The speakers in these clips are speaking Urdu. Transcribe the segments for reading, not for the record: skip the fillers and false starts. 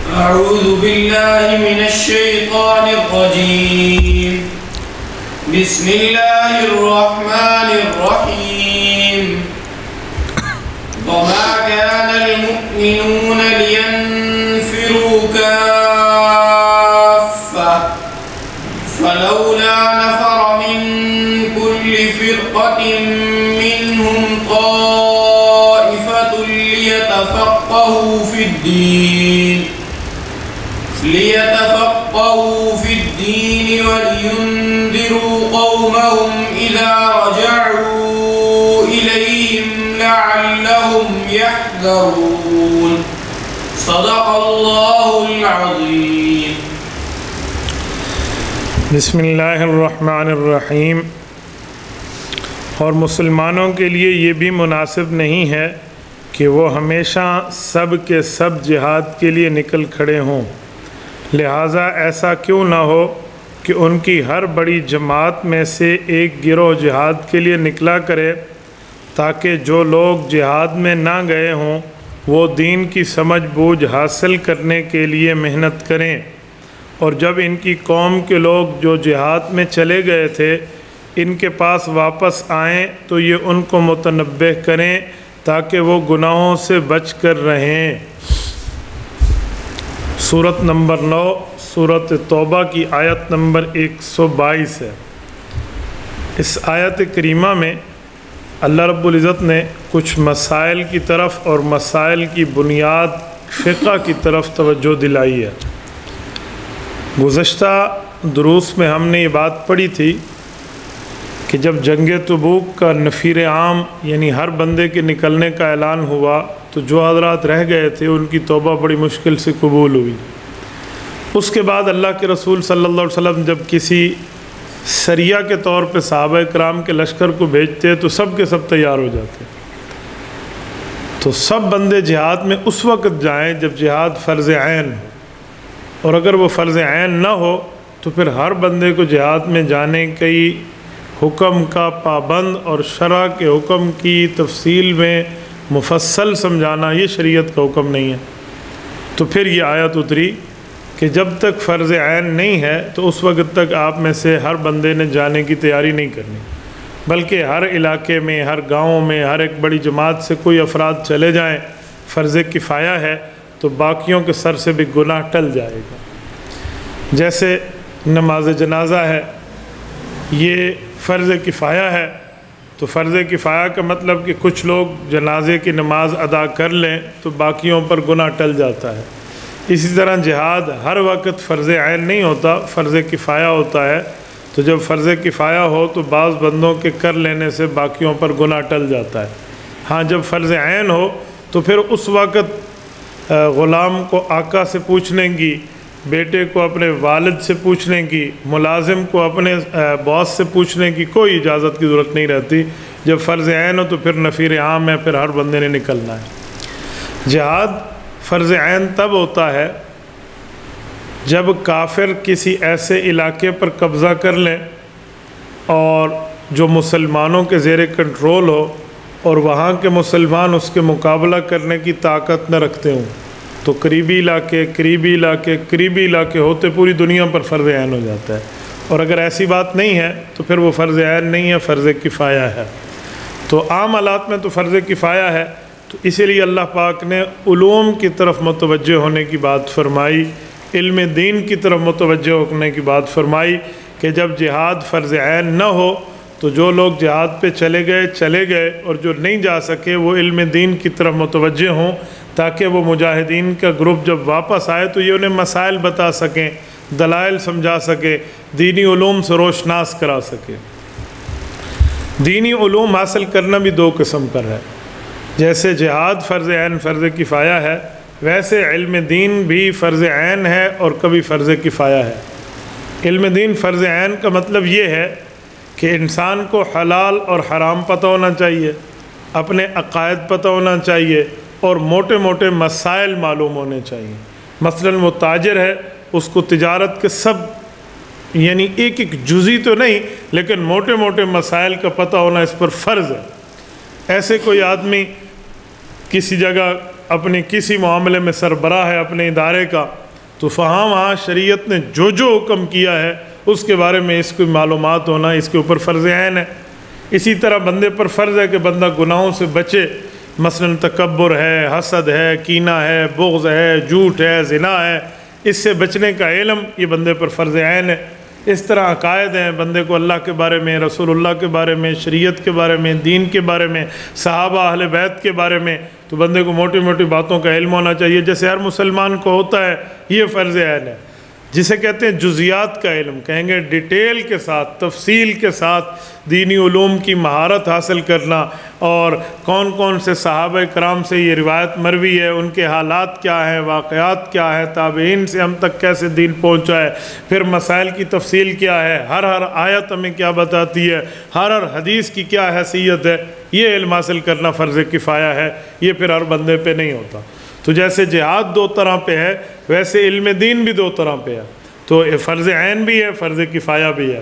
أعوذ بالله من الشيطان الرجيم. بسم الله الرحمن الرحيم. وما كان المؤمنون لينفروا كافة فلولا نفر من كل فرقة منهم طائفة ليتفقهوا في الدين ولينذروا قومهم إذا رجعوا إليهم لعلهم يحذرون. صدق الله العظيم. بسم اللہ الرحمن الرحیم. اور مسلمانوں کے لیے یہ بھی مناسب نہیں ہے کہ وہ ہمیشہ سب کے سب جہاد کے لیے نکل کھڑے ہوں، لہٰذا ایسا کیوں نہ ہو کہ ان کی ہر بڑی جماعت میں سے ایک گروہ جہاد کے لیے نکلا کرے، تاکہ جو لوگ جہاد میں نہ گئے ہوں وہ دین کی سمجھ بوجھ حاصل کرنے کے لیے محنت کریں، اور جب ان کی قوم کے لوگ جو جہاد میں چلے گئے تھے ان کے پاس واپس آئیں تو یہ ان کو متنبہ کریں تاکہ وہ گناہوں سے بچ کر رہیں۔ سورت نمبر 9 سورت توبہ کی آیت نمبر 122 ہے۔ اس آیت کریمہ میں اللہ رب العزت نے کچھ مسائل کی طرف اور مسائل کی بنیاد فقہ کی طرف توجہ دلائی ہے۔ گزشتہ دروس میں ہم نے یہ بات پڑھی تھی کہ جب جنگ تبوک کا نفیر عام یعنی ہر بندے کے نکلنے کا اعلان ہوا تو جو حضرات رہ گئے تھے ان کی توبہ بڑی مشکل سے قبول ہوئی۔ اس کے بعد اللہ کے رسول صلی اللہ علیہ وسلم جب کسی سریہ کے طور پہ صحابہ کرام کے لشکر کو بھیجتے تو سب کے سب تیار ہو جاتے، تو سب بندے جہاد میں اس وقت جائیں جب جہاد فرض عین ہو، اور اگر وہ فرض عین نہ ہو تو پھر ہر بندے کو جہاد میں جانے کی حکم کا پابند اور شرع کے حکم کی تفصیل میں مفصل سمجھانا یہ شریعت کا حکم نہیں ہے۔ تو پھر یہ آیت اتری کہ جب تک فرض عین نہیں ہے تو اس وقت تک آپ میں سے ہر بندے نے جانے کی تیاری نہیں کرنی، بلکہ ہر علاقے میں ہر گاؤں میں ہر ایک بڑی جماعت سے کوئی افراد چلے جائیں، فرض کفایہ ہے تو باقیوں کے سر سے بھی گناہ ٹل جائے گا۔ جیسے نماز جنازہ ہے، یہ فرض کفایہ ہے، تو فرض کفایہ کا مطلب کہ کچھ لوگ جنازے کی نماز ادا کر لیں تو باقیوں پر گناہ ٹل جاتا ہے۔ اسی طرح جہاد ہر وقت فرض عین نہیں ہوتا، فرض کفایہ ہوتا ہے، تو جب فرض کفایہ ہو تو بعض بندوں کے کر لینے سے باقیوں پر گناہ ٹل جاتا ہے۔ ہاں جب فرض عین ہو تو پھر اس وقت غلام کو آقا سے پوچھنے کی، بیٹے کو اپنے والد سے پوچھنے کی، ملازم کو اپنے باس سے پوچھنے کی کوئی اجازت کی ضرورت نہیں رہتی۔ جب فرض عین ہو تو پھر نفیر عام ہے، پھر ہر بندے نے نکلنا ہے۔ جہاد فرض عین تب ہوتا ہے جب کافر کسی ایسے علاقے پر قبضہ کر لیں اور جو مسلمانوں کے زیر کنٹرول ہو اور وہاں کے مسلمان اس کے مقابلہ کرنے کی طاقت نہ رکھتے ہوں، تو قریبی علاقے ہوتے پوری دنیا پر فرض عین ہو جاتا ہے، اور اگر ایسی بات نہیں ہے تو پھر وہ فرض عین نہیں ہے، فرض کفایہ ہے۔ تو عام حالات میں تو فرض کفایہ ہے، تو اسی لیے اللہ پاک نے علوم کی طرف متوجہ ہونے کی بات فرمائی، علم دین کی طرف متوجہ ہونے کی بات فرمائی کہ جب جہاد فرض عین نہ ہو تو جو لوگ جہاد پہ چلے گئے اور جو نہیں جا سکے وہ علم دین کی طرف متوجہ ہوں، تاکہ وہ مجاہدین کا گروپ جب واپس آئے تو یہ انہیں مسائل بتا سکیں، دلائل سمجھا سکے، دینی علوم سے روشناس کرا سکے۔ دینی علوم حاصل کرنا بھی دو قسم پر ہے، جیسے جہاد فرض عین فرض کفایہ ہے، ویسے علم دین بھی فرض عین ہے اور کبھی فرض کفایہ ہے۔ علم دین فرض عین کا مطلب یہ ہے کہ انسان کو حلال اور حرام پتہ ہونا چاہیے، اپنے عقائد پتہ ہونا چاہیے، اور موٹے موٹے مسائل معلوم ہونے چاہیے۔ مثلاً وہ تاجر ہے، اس کو تجارت کے سب یعنی ایک جزی تو نہیں لیکن موٹے موٹے مسائل کا پتہ ہونا اس پر فرض ہے۔ ایسے کوئی آدمی کسی جگہ اپنے کسی معاملے میں سربراہ ہے اپنے ادارے کا، تو وہاں شریعت نے جو حکم کیا ہے اس کے بارے میں اس کی معلومات ہونا اس کے اوپر فرض عین ہے۔ اسی طرح بندے پر فرض ہے کہ بندہ گناہوں سے بچے، مثلا تکبر ہے، حسد ہے، کینہ ہے، بغض ہے، جھوٹ ہے، زنا ہے، اس سے بچنے کا علم یہ بندے پر فرض عین ہے۔ اس طرح عقائد ہیں، بندے کو اللہ کے بارے میں، رسول اللہ کے بارے میں، شریعت کے بارے میں، دین کے بارے میں، صحابہ اہل بیت کے بارے میں، تو بندے کو موٹی موٹی باتوں کا علم ہونا چاہیے، جیسے ہر مسلمان کو ہوتا ہے، یہ فرض عین ہے۔ جسے کہتے ہیں جزیات کا علم، کہیں گے ڈیٹیل کے ساتھ، تفصیل کے ساتھ دینی علوم کی مہارت حاصل کرنا، اور کون کون سے صحابہ کرام سے یہ روایت مروی ہے، ان کے حالات کیا ہیں، واقعات کیا ہے، تابعین سے ہم تک کیسے دین پہنچا ہے، پھر مسائل کی تفصیل کیا ہے، ہر آیت ہمیں کیا بتاتی ہے، ہر حدیث کی کیا حیثیت ہے، یہ علم حاصل کرنا فرض کفایہ ہے، یہ پھر ہر بندے پہ نہیں ہوتا۔ تو جیسے جہاد دو طرح پہ ہے، ویسے علم دین بھی دو طرح پہ ہے، تو فرض عین بھی ہے، فرض کفایہ بھی ہے۔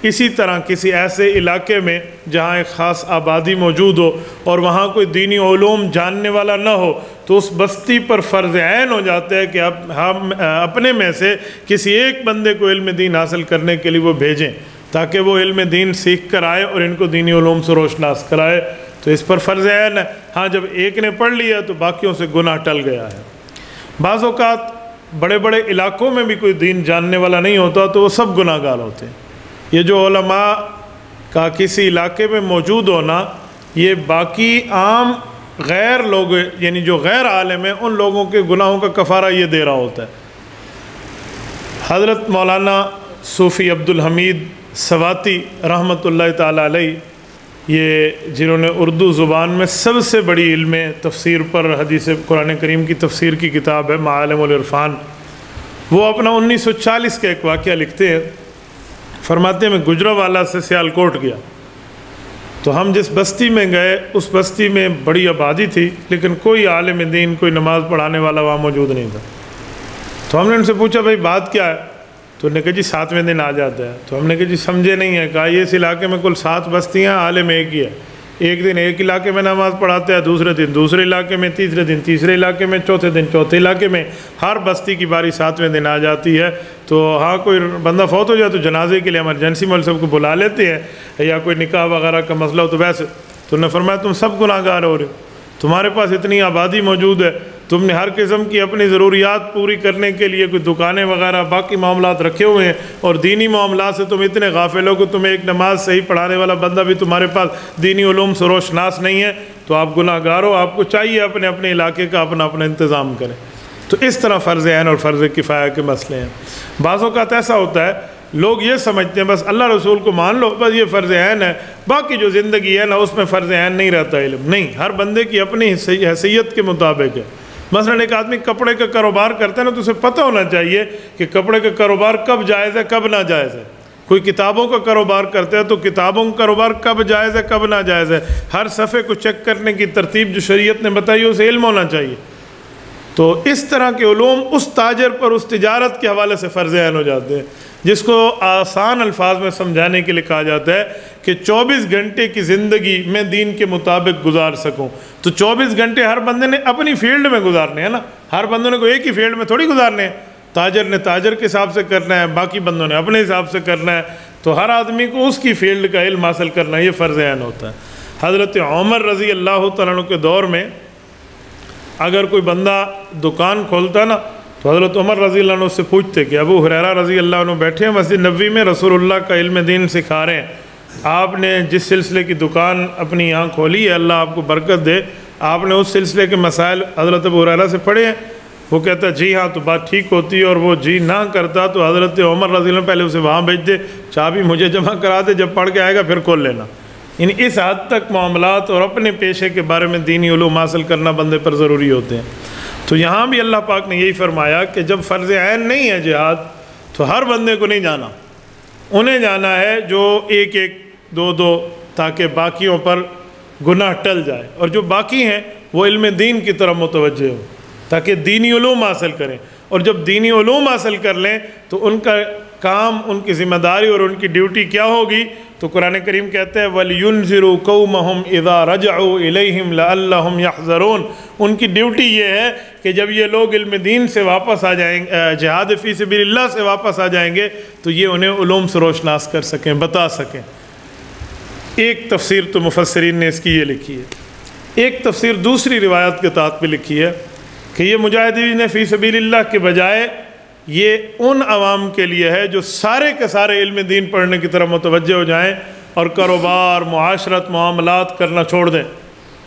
اسی طرح کسی ایسے علاقے میں جہاں ایک خاص آبادی موجود ہو اور وہاں کوئی دینی علوم جاننے والا نہ ہو، تو اس بستی پر فرض عین ہو جاتا ہے کہ ہم اپنے میں سے کسی ایک بندے کو علم دین حاصل کرنے کے لیے وہ بھیجیں، تاکہ وہ علم دین سیکھ کر آئے اور ان کو دینی علوم سے روشناس کرائے، تو اس پر فرض عین ہے۔ ہاں جب ایک نے پڑھ لیا تو باقیوں سے گناہ ٹل گیا ہے۔ بعض اوقات بڑے بڑے علاقوں میں بھی کوئی دین جاننے والا نہیں ہوتا تو وہ سب گناہ گار ہوتے ہیں۔ یہ جو علماء کا کسی علاقے میں موجود ہونا، یہ باقی عام غیر لوگ، یعنی جو غیر عالم ہیں، ان لوگوں کے گناہوں کا کفارہ یہ دے رہا ہوتا ہے۔ حضرت مولانا صوفی عبدالحمید سواتی رحمۃ اللہ تعالیٰ علیہ، یہ جنہوں نے اردو زبان میں سب سے بڑی علم تفسیر پر حدیث قرآن کریم کی تفسیر کی کتاب ہے معالم العرفان، وہ اپنا 1940 کا ایک واقعہ لکھتے ہیں، فرماتے ہیں میں گجرانوالہ سے سیالکوٹ گیا، تو ہم جس بستی میں گئے اس بستی میں بڑی آبادی تھی، لیکن کوئی عالم دین، کوئی نماز پڑھانے والا وہاں موجود نہیں تھا۔ تو ہم نے ان سے پوچھا بھائی بات کیا ہے؟ تو انہوں نے کہا جی 7ویں دن آ جاتا ہے۔ تو ہم نے کہا جی سمجھے نہیں ہے۔ کہا یہ اس علاقے میں کل 7 بستیاں، عالم ایک ہی ہے، ایک دن ایک علاقے میں نماز پڑھاتا ہے، دوسرے دن دوسرے علاقے میں، تیسرے دن تیسرے علاقے میں، چوتھے دن چوتھے علاقے میں، ہر بستی کی باری 7ویں دن آ جاتی ہے۔ تو ہاں کوئی بندہ فوت ہو جائے تو جنازے کے لیے ایمرجنسی مول صاحب کو بلا لیتے ہیں، یا کوئی نکاح وغیرہ کا مسئلہ ہو تو ویسے۔ تو انہوں نے فرمایا تم سب گناہ گار ہو رہے ہو، تمہارے پاس اتنی آبادی موجود ہے، تم نے ہر قسم کی اپنی ضروریات پوری کرنے کے لیے کوئی دکانیں وغیرہ باقی معاملات رکھے ہوئے ہیں، اور دینی معاملات سے تم اتنے غافل ہو کہ تمہیں ایک نماز صحیح پڑھانے والا بندہ بھی تمہارے پاس دینی علوم سے روشناس نہیں ہے، تو آپ گناہ گار ہو، آپ کو چاہیے اپنے اپنے علاقے کا اپنا انتظام کریں۔ تو اس طرح فرض عین اور فرض کفایہ کے مسئلے ہیں۔ بعض اوقات ایسا ہوتا ہے لوگ یہ سمجھتے ہیں بس اللہ رسول کو مان لو، بس یہ فرض عین ہے، باقی جو زندگی ہے نا اس میں فرض عین نہیں رہتا علم۔ نہیں، ہر بندے کی اپنی حیثیت کے مطابق ہے۔ مثلا ایک آدمی کپڑے کا کاروبار کرتا ہے نا، تو اسے پتہ ہونا چاہیے کہ کپڑے کا کاروبار کب جائز ہے کب ناجائز ہے۔ کوئی کتابوں کا کاروبار کرتا ہے تو کتابوں کا کاروبار کب جائز ہے کب ناجائز ہے، ہر صفحے کو چیک کرنے کی ترتیب جو شریعت نے بتائی ہے اسے علم ہونا چاہیے۔ تو اس طرح کے علوم اس تاجر پر، اس تجارت کے حوالے سے فرض عین ہو جاتے ہیں، جس کو آسان الفاظ میں سمجھانے کے لیے کہا جاتا ہے کہ 24 گھنٹے کی زندگی میں دین کے مطابق گزار سکوں۔ تو 24 گھنٹے ہر بندے نے اپنی فیلڈ میں گزارنے ہیں نا، ہر بندے نے کوئی ایک ہی فیلڈ میں تھوڑی گزارنے ہیں، تاجر نے تاجر کے حساب سے کرنا ہے، باقی بندوں نے اپنے حساب سے کرنا ہے۔ تو ہر آدمی کو اس کی فیلڈ کا علم حاصل کرنا، یہ فرض عین ہوتا ہے۔ حضرت عمر رضی اللہ تعالیٰ عنہ کے دور میں اگر کوئی بندہ دکان کھولتا نا، تو حضرت عمر رضی اللہ عنہ سے پوچھتے کہ ابو ہریرہ رضی اللہ عنہ بیٹھے ہیں مسجد نبوی میں، رسول اللہ کا علم دین سکھا رہے ہیں، آپ نے جس سلسلے کی دکان اپنی یہاں کھولی ہے اللہ آپ کو برکت دے، آپ نے اس سلسلے کے مسائل حضرت ابو ہریرہ سے پڑھے ہیں؟ وہ کہتا ہے جی ہاں، تو بات ٹھیک ہوتی ہے، اور وہ جی نہ کرتا تو حضرت عمر رضی اللہ عنہ پہلے اسے وہاں بھیج دے، چابی مجھے جمع کرا دے، جب پڑھ کے آئے گا پھر کھول لینا۔ یعنی اس حد تک معاملات اور اپنے پیشے کے بارے میں دینی علوم حاصل کرنا بندے پر ضروری ہوتے ہیں۔ تو یہاں بھی اللہ پاک نے یہی فرمایا کہ جب فرض عین نہیں ہے جہاد، تو ہر بندے کو نہیں جانا، انہیں جانا ہے جو ایک ایک دو دو، تاکہ باقیوں پر گناہ ٹل جائے، اور جو باقی ہیں وہ علم دین کی طرف متوجہ ہوں، تاکہ دینی علوم حاصل کریں، اور جب دینی علوم حاصل کر لیں تو ان کا کام، ان کی ذمہ داری اور ان کی ڈیوٹی کیا ہوگی؟ تو قرآن کریم کہتے ہیں وَلْيُنذِرُوا قَوْمَهُمْ إِذَا رَجَعُوا إِلَيْهِمْ لَعَلَّهُمْ يَحْذَرُونَ۔ ان کی ڈیوٹی یہ ہے کہ جب یہ لوگ علم دین سے واپس آ جائیں گے، جہاد فی سبیل اللہ سے واپس آ جائیں گے، تو یہ انہیں علوم سے روشناس کر سکیں، بتا سکیں۔ ایک تفسیر تو مفسرین نے اس کی یہ لکھی ہے، ایک تفسیر دوسری روایت کے تحت بھی لکھی ہے کہ یہ مجاہدین فی سبیل اللہ کے بجائے یہ ان عوام کے لیے ہے جو سارے کے سارے علم دین پڑھنے کی طرف متوجہ ہو جائیں اور کاروبار، معاشرت، معاملات کرنا چھوڑ دیں۔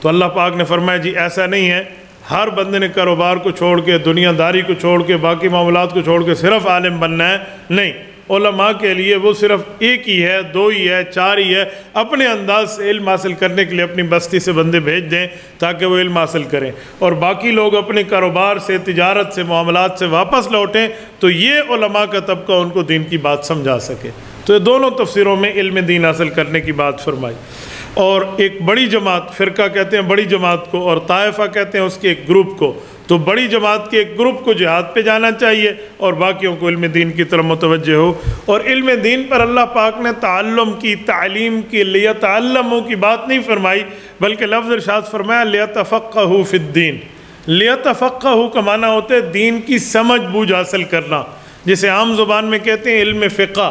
تو اللہ پاک نے فرمایا جی ایسا نہیں ہے، ہر بندے نے کاروبار کو چھوڑ کے، دنیا داری کو چھوڑ کے، باقی معاملات کو چھوڑ کے صرف عالم بننا ہے، نہیں۔ علماء کے لیے وہ صرف ایک ہی ہے، دو ہی ہے، چار ہی ہے، اپنے انداز سے علم حاصل کرنے کے لیے اپنی بستی سے بندے بھیج دیں تاکہ وہ علم حاصل کریں، اور باقی لوگ اپنے کاروبار سے، تجارت سے، معاملات سے واپس لوٹیں تو یہ علماء کا طبقہ ان کو دین کی بات سمجھا سکے۔ تو یہ دونوں تفسیروں میں علم دین حاصل کرنے کی بات فرمائی۔ اور ایک بڑی جماعت، فرقہ کہتے ہیں بڑی جماعت کو، اور طائفہ کہتے ہیں اس کے ایک گروپ کو، تو بڑی جماعت کے ایک گروپ کو جہاد پہ جانا چاہیے اور باقیوں کو علم دین کی طرف متوجہ ہو۔ اور علم دین پر اللہ پاک نے تعلم کی، تعلیم کی، لیتعلموا کی بات نہیں فرمائی، بلکہ لفظ ارشاد فرمایا لیتفقہوا فی الدین۔ لیتفقہوا کا معنی ہوتا ہے دین کی سمجھ بوجھ حاصل کرنا، جسے عام زبان میں کہتے ہیں علم فقہ،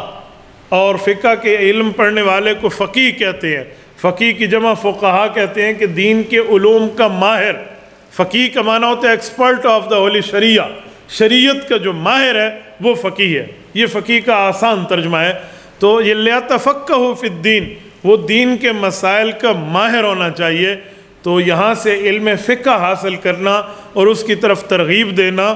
اور فقہ کے علم پڑھنے والے کو فقیہ کہتے ہیں۔ فقیہ کی جمع فقہا کہتے ہیں کہ دین کے علوم کا ماہر۔ فقیہ کا معنی ہوتا ہے ایکسپرٹ آف دا ہولی شریعہ، شریعت کا جو ماہر ہے وہ فقیہ ہے۔ یہ فقیہ کا آسان ترجمہ ہے۔ تو یہ لیتفقہوا فی الدین، وہ دین کے مسائل کا ماہر ہونا چاہیے۔ تو یہاں سے علم فقہ حاصل کرنا اور اس کی طرف ترغیب دینا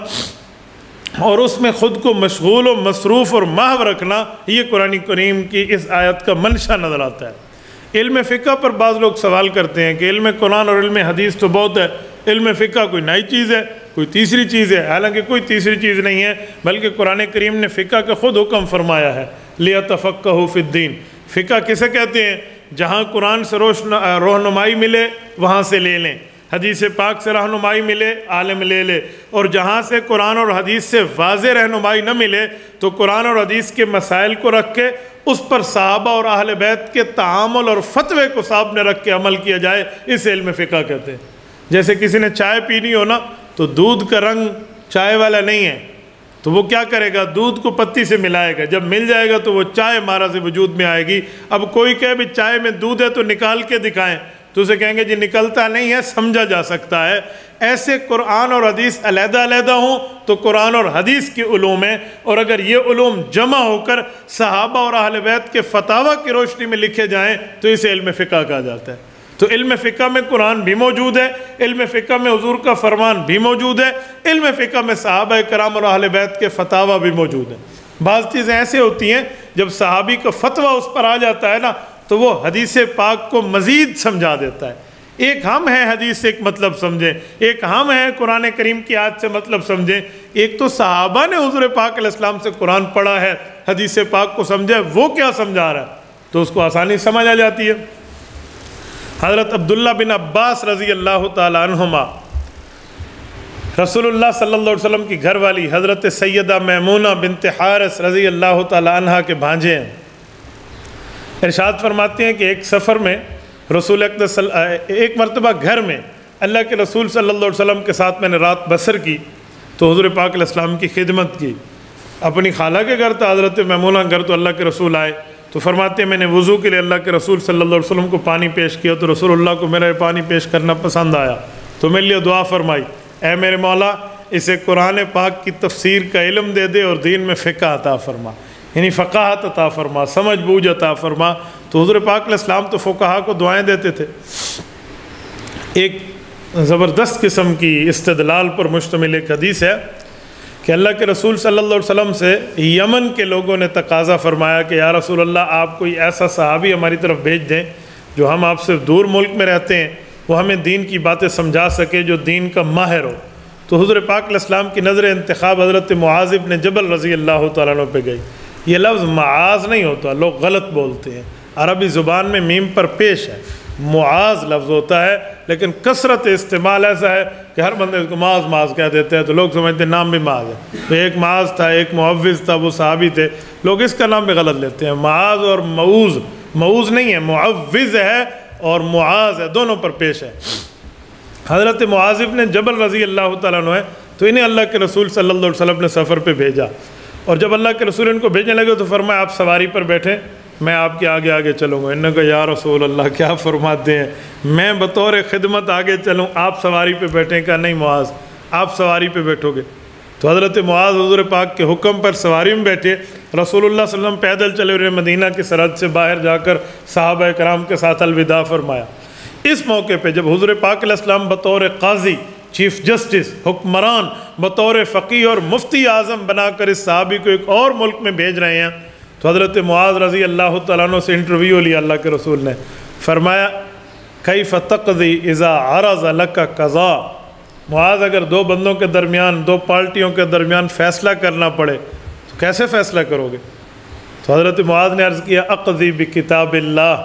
اور اس میں خود کو مشغول و مصروف اور محو رکھنا، یہ قرآن کریم کی اس آیت کا منشا نظر آتا ہے۔ علم فقہ پر بعض لوگ سوال کرتے ہیں کہ علم قرآن اور علم حدیث تو بہت ہے، علم فقہ کوئی نئی چیز ہے، کوئی تیسری چیز ہے؟ حالانکہ کوئی تیسری چیز نہیں ہے، بلکہ قرآن کریم نے فقہ کا خود حکم فرمایا ہے، لیتفقہوا فی الدین۔ فقہ کسے کہتے ہیں؟ جہاں قرآن سے رہنمائی ملے وہاں سے لے لیں، حدیث پاک سے رہنمائی ملے عالم لے لے، اور جہاں سے قرآن اور حدیث سے واضح رہنمائی نہ ملے تو قرآن اور حدیث کے مسائل کو رکھ کے اس پر صحابہ اور اہل بیت کے تعامل اور فتوے کو سامنے رکھ کے عمل کیا جائے، اس علم فقہ کہتے ہیں۔ جیسے کسی نے چائے پینی ہو نا تو دودھ کا رنگ چائے والا نہیں ہے، تو وہ کیا کرے گا؟ دودھ کو پتی سے ملائے گا، جب مل جائے گا تو وہ چائے مارا سے وجود میں آئے گی۔ اب کوئی کہے بھی چائے میں دودھ ہے تو نکال کے دکھائیں، تو اسے کہیں گے جی نکلتا نہیں ہے، سمجھا جا سکتا ہے۔ ایسے قرآن اور حدیث علیحدہ علیحدہ ہوں تو قرآن اور حدیث کے علوم ہیں، اور اگر یہ علوم جمع ہو کر صحابہ اور اہل بیت کے فتاویٰ کی روشنی میں لکھے جائیں تو اسے علم فقہ کہا جاتا ہے۔ تو علم فقہ میں قرآن بھی موجود ہے، علم فقہ میں حضور کا فرمان بھی موجود ہے، علم فقہ میں صحابہ کرام اور اہل بیت کے فتاویٰ بھی موجود ہیں۔ بعض چیزیں ایسے ہوتی ہیں جب صحابی کا فتویٰ اس پر آ جاتا ہے نا تو وہ حدیث پاک کو مزید سمجھا دیتا ہے۔ ایک ہم ہیں حدیث سے ایک مطلب سمجھیں، ایک ہم ہیں قرآن کریم کی آیت سے مطلب سمجھیں، ایک تو صحابہ نے حضور پاک علیہ السلام سے قرآن پڑھا ہے، حدیث پاک کو سمجھا، وہ کیا سمجھا رہا ہے تو اس کو آسانی سمجھ آ جاتی ہے۔ حضرت عبداللہ بن عباس رضی اللہ تعالیٰ عنہما رسول اللہ صلی اللہ علیہ وسلم کی گھر والی حضرت سیدہ میمونہ بنت حارث رضی اللہ تعالیٰ عنہ کے بھانجے ہیں۔ ارشاد فرماتے ہیں کہ ایک سفر میں رسول اقدس ایک مرتبہ گھر میں اللہ کے رسول صلی اللہ علیہ وسلم کے ساتھ میں نے رات بسر کی تو حضور پاک علیہ السلام کی خدمت کی۔ اپنی خالہ کے گھر تھا حضرت میمونہ گھر، تو اللہ کے رسول آئے تو فرماتے ہیں میں نے وضو کے لیے اللہ کے رسول صلی اللہ علیہ وسلم کو پانی پیش کیا تو رسول اللہ کو میرا یہ پانی پیش کرنا پسند آیا تو میرے لیے دعا فرمائی، اے میرے مولا اسے قرآن پاک کی تفسیر کا علم دے دے اور دین میں فقہ عطا فرما، یعنی فقاہت عطا فرما، سمجھ بوجھ عطا فرما۔ تو حضور پاک علیہ السلام تو فقہا کو دعائیں دیتے تھے۔ ایک زبردست قسم کی استدلال پر مشتمل ایک حدیث ہے کہ اللہ کے رسول صلی اللہ علیہ وسلم سے یمن کے لوگوں نے تقاضا فرمایا کہ یا رسول اللہ آپ کوئی ایسا صحابی ہماری طرف بھیج دیں جو ہم آپ سے دور ملک میں رہتے ہیں، وہ ہمیں دین کی باتیں سمجھا سکے، جو دین کا ماہر ہو۔ تو حضور پاک علیہ السلام کی نظر انتخاب حضرت معاذ بن جبل رضی اللہ تعالیٰ عنہ پہ گئی۔ یہ لفظ معاذ نہیں ہوتا، لوگ غلط بولتے ہیں، عربی زبان میں میم پر پیش ہے، معاذ لفظ ہوتا ہے، لیکن کثرت استعمال ایسا ہے کہ ہر بندے اس کو معاذ معاذ کہہ دیتے ہیں، تو لوگ سمجھتے ہیں نام بھی معاذ ہے. تو ایک معاذ تھا، ایک معوذ تھا، وہ صحابی تھے، لوگ اس کا نام بھی غلط لیتے ہیں. معاذ اور معوذ، معوذ نہیں ہے، معوذ ہے اور معاذ ہے، دونوں پر پیش ہے. حضرت معاذ ابن جبل رضی اللہ تعالیٰ عنہ ہے، تو انہیں اللہ کے رسول صلی اللہ علیہ وسلم نے سفر پہ بھیجا، اور جب اللہ کے رسول ان کو بھیجنے لگے تو فرمایا آپ سواری پر بیٹھیں، میں آپ کے آگے آگے چلوں گا. انہوں نے کہا یا رسول اللہ کیا فرماتے ہیں، میں بطور خدمت آگے چلوں، آپ سواری پہ بیٹھیں؟ کہا نہیں معاذ آپ سواری پہ بیٹھو گے. تو حضرت معاذ حضور پاک کے حکم پر سواری میں بیٹھے. رسول اللہ صلی اللہ علیہ وسلم پیدل چلے ہوئے مدینہ کی سرحد سے باہر جا کر صحابہ کرام کے ساتھ الوداع فرمایا. اس موقع پہ جب حضور پاک علیہ السلام بطور قاضی، چیف جسٹس، حکمران، بطور فقیہ اور مفتی اعظم بنا کر اس صحابی کو ایک اور ملک میں بھیج رہے ہیں، تو حضرت معاذ رضی اللہ تعالیٰ عنہ سے انٹرویو لیا اللہ کے رسول نے. فرمایا کیف تقضی اذا عرض لک قضاء، معاذ اگر دو بندوں کے درمیان، دو پارٹیوں کے درمیان فیصلہ کرنا پڑے تو کیسے فیصلہ کرو گے؟ تو حضرت معاذ نے عرض کیا اقضی بکتاب اللہ.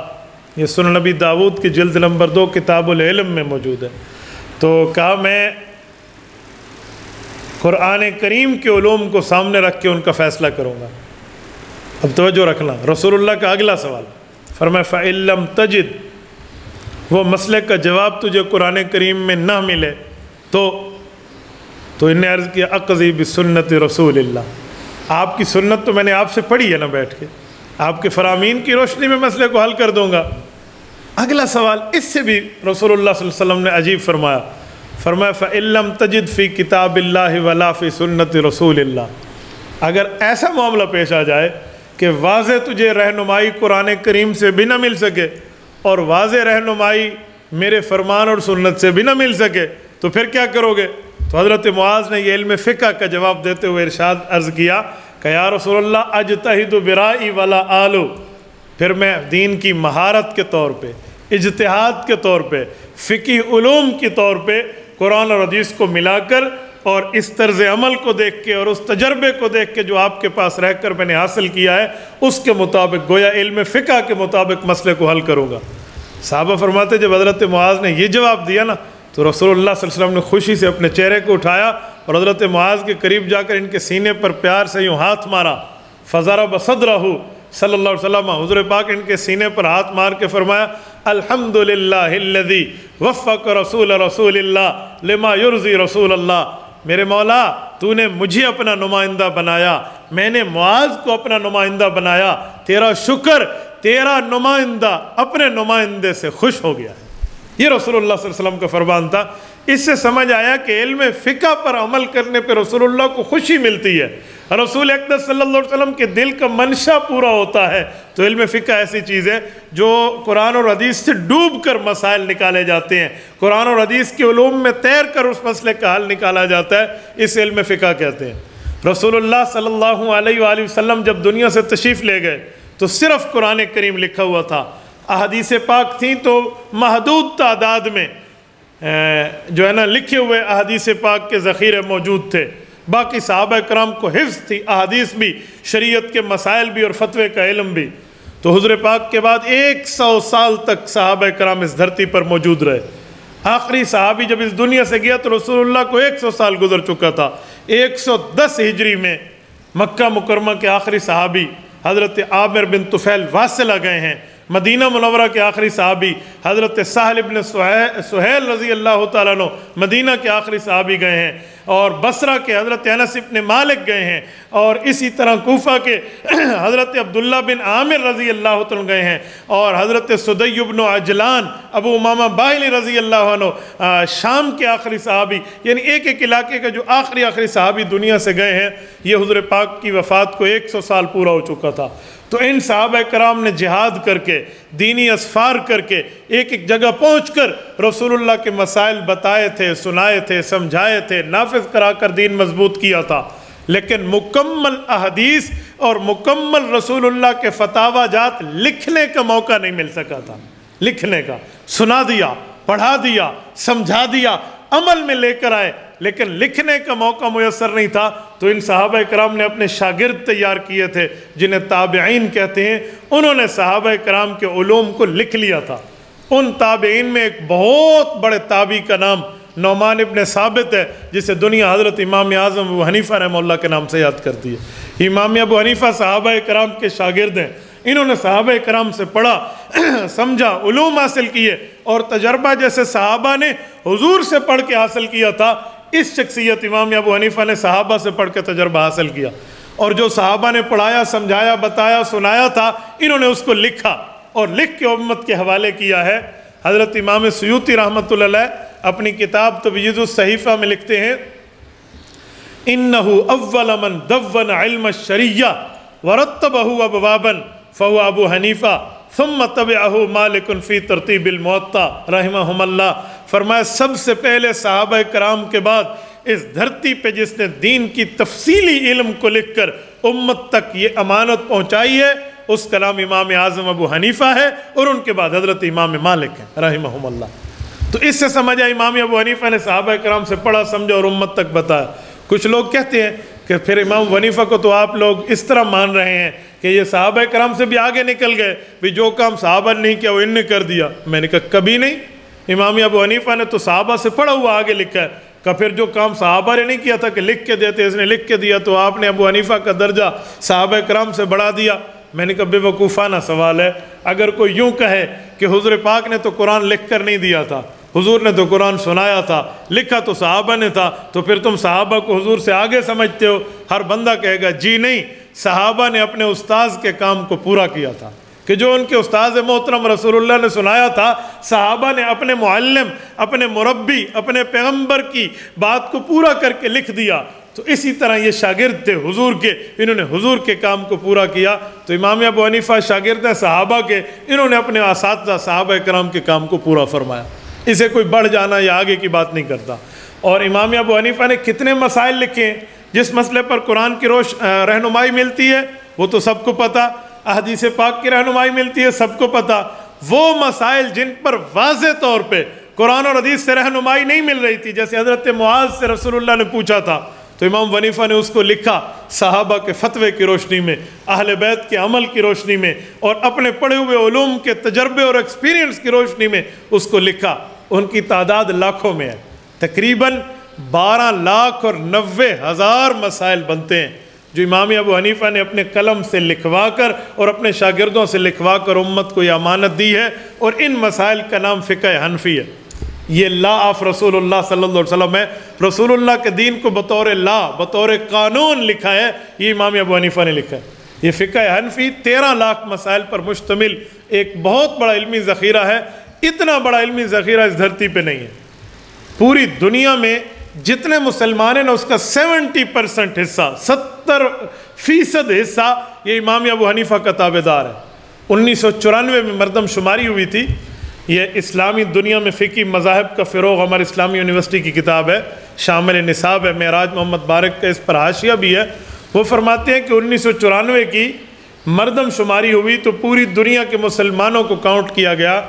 یہ سنن نبی داود کی جلد نمبر 2 کتاب العلم میں موجود ہے. تو کہا میں قرآن کریم کے علوم کو سامنے رکھ کے ان کا فیصلہ کروں گا. اب توجہ رکھنا، رسول اللہ کا اگلا سوال، فرمایا فَإِن لَمْ تَجِدْ، وہ مسئلے کا جواب تجھے قرآن کریم میں نہ ملے تو انہیں عرض کیا اقضی بسنت رسول اللہ، آپ کی سنت تو میں نے آپ سے پڑھی ہے نا بیٹھ کے، آپ کے فرامین کی روشنی میں مسئلے کو حل کر دوں گا. اگلا سوال اس سے بھی رسول اللہ صلی اللہ علیہ وسلم نے عجیب فرمایا فَإِن لَمْ تَجِدْ فِي كِتَابِ اللَّهِ وَلَا فِي سُنَّةِ رَسُولِ اللَّهِ، اگر ایسا معاملہ پیش آ جائے کہ واضح تجھے رہنمائی قرآن کریم سے بھی نہ مل سکے اور واضح رہنمائی میرے فرمان اور سنت سے بھی نہ مل سکے تو پھر کیا کرو گے؟ تو حضرت معاذ نے یہ علم فقہ کا جواب دیتے ہوئے ارشاد عرض کیا کہ یا رسول اللہ اجتہد برائی ولا آلو، پھر میں دین کی مہارت کے طور پہ، اجتہاد کے طور پہ، فقہی علوم کے طور پہ قرآن اور حدیث کو ملا کر اور اس طرز عمل کو دیکھ کے اور اس تجربے کو دیکھ کے جو آپ کے پاس رہ کر میں نے حاصل کیا ہے اس کے مطابق، گویا علم فقہ کے مطابق مسئلے کو حل کروں گا. صحابہ فرماتے جب حضرت معاذ نے یہ جواب دیا نا تو رسول اللہ صلی اللہ علیہ وسلم نے خوشی سے اپنے چہرے کو اٹھایا اور حضرت معاذ کے قریب جا کر ان کے سینے پر پیار سے یوں ہاتھ مارا. فضرب صدرہ صلی اللہ علیہ وسلم، حضور پاک ان کے سینے پر ہاتھ مار کے فرمایا الحمدللہ الذی وفق رسول اللہ لما یرضی رسول اللہ، میرے مولا تو نے مجھے اپنا نمائندہ بنایا، میں نے معاذ کو اپنا نمائندہ بنایا، تیرا شکر، تیرا نمائندہ اپنے نمائندے سے خوش ہو گیا ہے. یہ رسول اللہ صلی اللہ علیہ وسلم کا فرمان تھا. اس سے سمجھ آیا کہ علم فقہ پر عمل کرنے پہ رسول اللہ کو خوشی ملتی ہے، رسول اقدس صلی اللہ علیہ وسلم کے دل کا منشا پورا ہوتا ہے. تو علم فقہ ایسی چیز ہے جو قرآن اور حدیث سے ڈوب کر مسائل نکالے جاتے ہیں، قرآن اور حدیث کے علوم میں تیر کر اس مسئلے کا حل نکالا جاتا ہے، اس علم فقہ کہتے ہیں. رسول اللہ صلی اللہ علیہ وآلہ وسلم جب دنیا سے تشریف لے گئے تو صرف قرآن کریم لکھا ہوا تھا، احادیث پاک تھیں تو محدود تعداد میں جو ہے نا لکھے ہوئے احادیث پاک کے ذخیرے موجود تھے. باقی صحابہ کرام کو حفظ تھی، احادیث بھی، شریعت کے مسائل بھی اور فتوے کا علم بھی. تو حضور پاک کے بعد 100 سال تک صحابہ کرام اس دھرتی پر موجود رہے. آخری صحابی جب اس دنیا سے گیا تو رسول اللہ کو 100 سال گزر چکا تھا. 110 ہجری میں مکہ مکرمہ کے آخری صحابی حضرت عامر بن طفیل واصلہ گئے ہیں. مدینہ منورہ کے آخری صحابی حضرت سہل ابن سہیل رضی اللہ تعالیٰ عنہ مدینہ کے آخری صحابی گئے ہیں، اور بصرہ کے حضرت انس ابن مالک گئے ہیں، اور اسی طرح کوفہ کے حضرت عبداللہ بن عامر رضی اللہ تعالیٰ گئے ہیں، اور حضرت سدی بن عجلان، ابو امامہ باہلی رضی اللہ عنہ شام کے آخری صحابی. یعنی ایک ایک علاقے کا جو آخری صحابی دنیا سے گئے ہیں. یہ حضور پاک کی وفات کو 100 سال پورا ہو چکا تھا. تو ان صحابہ کرام نے جہاد کر کے، دینی اسفار کر کے، ایک ایک جگہ پہنچ کر رسول اللہ کے مسائل بتائے تھے، سنائے تھے، سمجھائے تھے، نافذ کرا کر دین مضبوط کیا تھا. لیکن مکمل احادیث اور مکمل رسول اللہ کے فتاوی جات لکھنے کا موقع نہیں مل سکا تھا. لکھنے کا، سنا دیا، پڑھا دیا، سمجھا دیا، عمل میں لے کر آئے، لیکن لکھنے کا موقع میسر نہیں تھا. تو ان صحابہ کرام نے اپنے شاگرد تیار کیے تھے جنہیں تابعین کہتے ہیں. انہوں نے صحابہ کرام کے علوم کو لکھ لیا تھا. ان تابعین میں ایک بہت بڑے تابعی کا نام نعمان ابن ثابت ہے، جسے دنیا حضرت امام اعظم ابو حنیفہ رحمہ اللہ کے نام سے یاد کرتی ہے۔ امام ابو حنیفہ صحابہ کرام کے شاگرد ہیں، انہوں نے صحابہ کرام سے پڑھا، سمجھا، علوم حاصل کیے، اور تجربہ جیسے صحابہ نے حضور سے پڑھ کے حاصل کیا تھا، اس شخصیت امام ابو حنیفہ نے صحابہ سے پڑھ کے تجربہ حاصل کیا، اور جو صحابہ نے پڑھایا، سمجھایا، بتایا، سنایا تھا، انہوں نے اس کو لکھا اور لکھ کے امت کے حوالے کیا ہے۔ حضرت امام سیوطی رحمۃ اللہ علیہ اپنی کتاب تبییض الصحیفہ میں لکھتے ہیں، إِنَّهُ أَوَّلَ مَنْ دَوَّنَ عِلْمَ الشَّرِيَّةِ وَرَتَّبَهُ أَبْوَابًا فَهُوَ أَبُو حنیفہ ثُمَّ تَبِعَهُ مَالِكٌ فِي تَرْتِيبِ الْمُوَطَّأ رحمہم اللہ۔ فرمایا سب سے پہلے صحابہ کرام کے بعد اس دھرتی پہ جس نے دین کی تفصیلی علم کو لکھ کر امت تک یہ امانت پہنچائی ہے، اس کا نام امام اعظم ابو حنیفہ ہے، اور ان کے بعد حضرت امام مالک ہیں رحمہم اللہ۔ تو اس سے سمجھا امام ابو حنیفہ نے صحابہ کرام سے پڑھا، سمجھا اور امت تک بتایا۔ کچھ لوگ کہتے ہیں کہ پھر امام ابو حنیفہ کو تو آپ لوگ اس طرح مان رہے ہیں کہ یہ صحابہ کرام سے بھی آگے نکل گئے، بھی جو کام صحابہ نے نہیں کیا وہ ان نے کر دیا۔ میں نے کہا کبھی نہیں، امام ابو حنیفہ نے تو صحابہ سے پڑھا ہوا آگے لکھا ہے، کہ پھر جو کام صحابہ نے نہیں کیا تھا کہ لکھ کے دیتے، اس نے لکھ کے دیا، تو آپ نے ابو حنیفہ کا درجہ صحابہ کرام سے بڑھا دیا۔ میں نے کہا بے وقوفانہ سوال ہے۔ اگر کوئی یوں کہے کہ حضور پاک نے تو قرآن لکھ کر نہیں دیا تھا، حضور نے تو قرآن سنایا تھا، لکھا تو صحابہ نے تھا، تو پھر تم صحابہ کو حضور سے آگے سمجھتے ہو؟ ہر بندہ کہے گا جی نہیں، صحابہ نے اپنے استاذ کے کام کو پورا کیا تھا، کہ جو ان کے استاذ محترم رسول اللہ نے سنایا تھا، صحابہ نے اپنے معلم، اپنے مربی، اپنے پیغمبر کی بات کو پورا کر کے لکھ دیا۔ تو اسی طرح یہ شاگرد تھے حضور کے، انہوں نے حضور کے کام کو پورا کیا۔ تو امام ابو حنیفہ شاگرد ہیں صحابہ کے، انہوں نے اپنے اساتذہ صحابہ کرام کے کام کو پورا فرمایا۔ اسے کوئی بڑھ جانا یا آگے کی بات نہیں کرتا۔ اور امام ابو حنیفہ نے کتنے مسائل لکھے ہیں، جس مسئلے پر قرآن کی رہنمائی ملتی ہے وہ تو سب کو پتہ، احادیث پاک کی رہنمائی ملتی ہے سب کو پتہ۔ وہ مسائل جن پر واضح طور پہ قرآن اور حدیث سے رہنمائی نہیں مل رہی تھی، جیسے حضرت معاذ سے رسول اللہ نے پوچھا تھا، تو امام ابو حنیفہ نے اس کو لکھا صحابہ کے فتوے کی روشنی میں، اہل بیت کے عمل کی روشنی میں، اور اپنے پڑھے ہوئے علوم کے تجربے اور ایکسپیرینس کی روشنی میں اس کو لکھا۔ ان کی تعداد لاکھوں میں ہے، تقریباً 12,90,000 مسائل بنتے ہیں جو امام ابو حنیفہ نے اپنے قلم سے لکھوا کر اور اپنے شاگردوں سے لکھوا کر امت کو یہ امانت دی ہے، اور ان مسائل کا نام فقہ حنفی ہے۔ یہ لا آف رسول اللہ صلی اللہ علیہ وسلم ہے، رسول اللہ کے دین کو بطور لا، بطور قانون لکھا ہے، یہ امام ابو حنیفہ نے لکھا ہے۔ یہ فقہ حنفی 13 لاکھ مسائل پر مشتمل ایک بہت بڑا علمی ذخیرہ ہے۔ اتنا بڑا علمی ذخیرہ اس دھرتی پہ نہیں ہے۔ پوری دنیا میں جتنے مسلمان ہیں نا، اس کا 70% حصہ، 70% حصہ یہ امام ابو حنیفہ کا تابعدار ہے۔ 1994 میں مردم شماری ہوئی تھی۔ یہ اسلامی دنیا میں فقہی مذاہب کا فروغ، ہماری اسلامی یونیورسٹی کی کتاب ہے، شامل نصاب ہے، معراج محمد بارک کا اس پر حاشیہ بھی ہے۔ وہ فرماتے ہیں کہ 1994 کی مردم شماری ہوئی تو پوری دنیا کے مسلمانوں کو کاؤنٹ کیا گیا،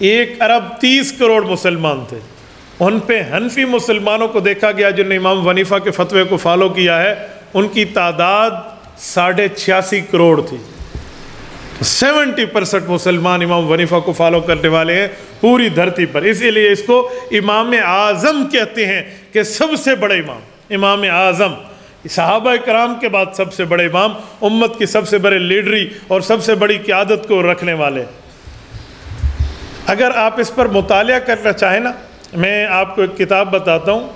1,30,00,000,000 مسلمان تھے۔ ان پہ حنفی مسلمانوں کو دیکھا گیا جن نے امام ابو حنیفہ کے فتوے کو فالو کیا ہے، ان کی تعداد 86.5 کروڑ تھی۔ 70% مسلمان امام ابو حنیفہ کو فالو کرنے والے ہیں پوری دھرتی پر۔ اسی لیے اس کو امام اعظم کہتے ہیں، کہ سب سے بڑے امام، امام اعظم، صحابہ کرام کے بعد سب سے بڑے امام، امت کی سب سے بڑے لیڈری اور سب سے بڑی قیادت کو رکھنے والے۔ اگر آپ اس پر مطالعہ کرنا چاہیں نا، میں آپ کو ایک کتاب بتاتا ہوں،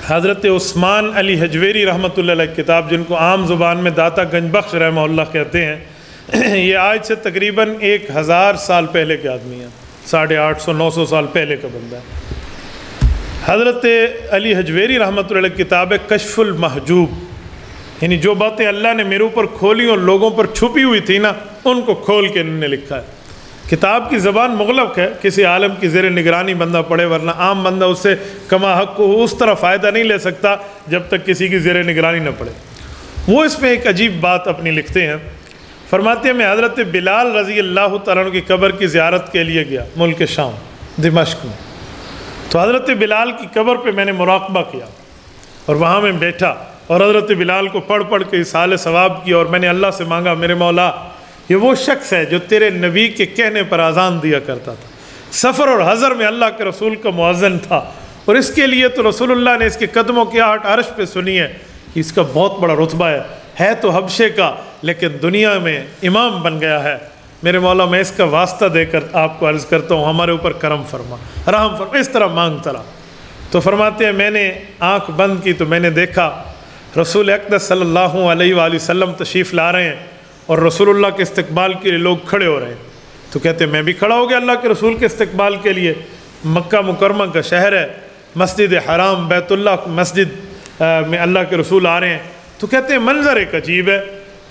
حضرت عثمان علی حجویری رحمۃ اللہ علیہ کتاب، جن کو عام زبان میں داتا گنج بخش رحمہ اللہ کہتے ہیں۔ یہ آج سے تقریباً 1000 سال پہلے کے آدمی ہیں، 850-900 سال پہلے کا بندہ ہے۔ حضرت علی حجویری رحمۃ اللہ علیہ کتاب ہے کشف المحجوب، یعنی جو باتیں اللہ نے میرے اوپر کھولی اور لوگوں پر چھپی ہوئی تھی نا، ان کو کھول کے انہوں نے لکھا ہے۔ کتاب کی زبان مغلق ہے، کسی عالم کی زیر نگرانی بندہ پڑھے، ورنہ عام بندہ اس سے کما حق کو اس طرح فائدہ نہیں لے سکتا جب تک کسی کی زیر نگرانی نہ پڑھے۔ وہ اس میں ایک عجیب بات اپنی لکھتے ہیں، فرماتے ہیں میں حضرت بلال رضی اللہ تعالیٰ عنہ کی قبر کی زیارت کے لیے گیا ملک شام، دمشق میں۔ تو حضرت بلال کی قبر پہ میں نے مراقبہ کیا، اور وہاں میں بیٹھا اور حضرت بلال کو پڑھ پڑھ کے اصحال ثواب کیا، اور میں نے اللہ سے مانگا، میرے مولا، یہ وہ شخص ہے جو تیرے نبی کے کہنے پر اذان دیا کرتا تھا، سفر اور حضر میں اللہ کے رسول کا مؤذن تھا، اور اس کے لیے تو رسول اللہ نے اس کے قدموں کی آہٹ عرش پہ سنی ہے کہ اس کا بہت بڑا رتبہ ہے تو حبشے کا، لیکن دنیا میں امام بن گیا ہے۔ میرے مولا میں اس کا واسطہ دے کر آپ کو عرض کرتا ہوں، ہمارے اوپر کرم فرما، رحم فرما، اس طرح مانگتا رہا۔ تو فرماتے ہیں میں نے آنکھ بند کی تو میں نے دیکھا رسول اقدس صلی اللہ علیہ وآلہ وسلم تشریف لا رہے ہیں، اور رسول اللہ کے استقبال کے لیے لوگ کھڑے ہو رہے ہیں۔ تو کہتے ہیں میں بھی کھڑا ہو گیا اللہ کے رسول کے استقبال کے لیے۔ مکہ مکرمہ کا شہر ہے، مسجد حرام بیت اللہ مسجد میں اللہ کے رسول آ رہے ہیں۔ تو کہتے ہیں منظر ایک عجیب ہے،